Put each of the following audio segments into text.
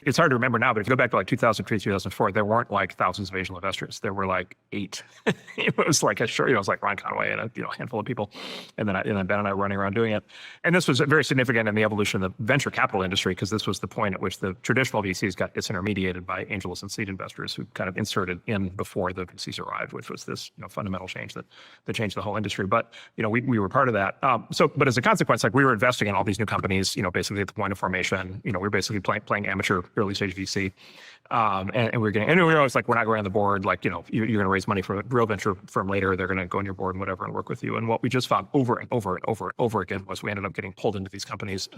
It's hard to remember now, but if you go back to like 2003, 2004, there weren't like thousands of angel investors. There were like 8. It was like it was like Ron Conway and a handful of people, and then Ben and I running around doing it. And this was very significant in the evolution of the venture capital industry, because this was the point at which the traditional VCs got disintermediated by angels and seed investors who kind of inserted in before the VCs arrived, which was this fundamental change that changed the whole industry. But we were part of that. But as a consequence, like we were investing in all these new companies, basically at the point of formation. We were basically playing amateur early stage VC, and we were getting. And we were always like, we're not going on the board. Like you're going to raise money from a real venture firm later. They're going to go on your board and whatever and work with you. And what we just found over and over and over and over again was we ended up getting pulled into these companies,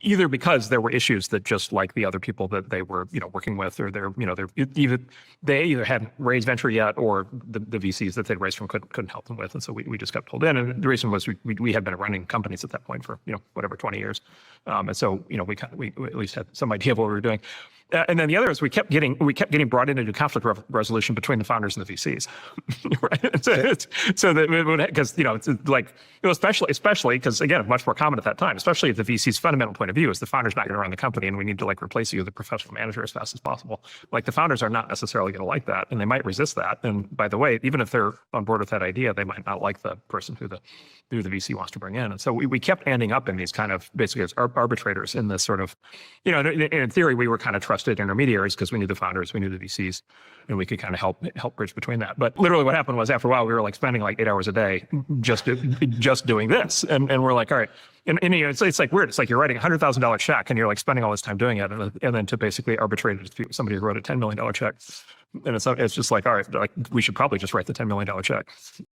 either because there were issues that just like the other people that they were working with, or they either hadn't raised venture yet, or the VCs that they'd raised from couldn't help them with. And so we just got pulled in. And the reason was we had been running companies at that point for whatever 20 years, and so we at least had some idea of what we were doing. And then the other is we kept getting brought into conflict resolution between the founders and the VCs, right? So that because it's like especially because again, much more common at that time, especially if the VC's fundamental point of view is the founder's not going to run the company and we need to like replace you with a professional manager as fast as possible. Like the founders are not necessarily going to like that, and they might resist that. And by the way, even if they're on board with that idea, they might not like the person who the VC wants to bring in. And so we kept ending up in these kind of basically as arbitrators in this sort of, in theory, we were kind of trusted intermediaries because we knew the founders, we knew the VCs, and we could kind of help bridge between that. But literally what happened was after a while, we were like spending like 8 hours a day just doing this. And we're like, all right. And it's like weird. It's like you're writing a $100,000 check and you're like spending all this time doing it. And then to basically arbitrate it with somebody who wrote a $10 million check. And it's just like, all right, like we should probably just write the $10 million check.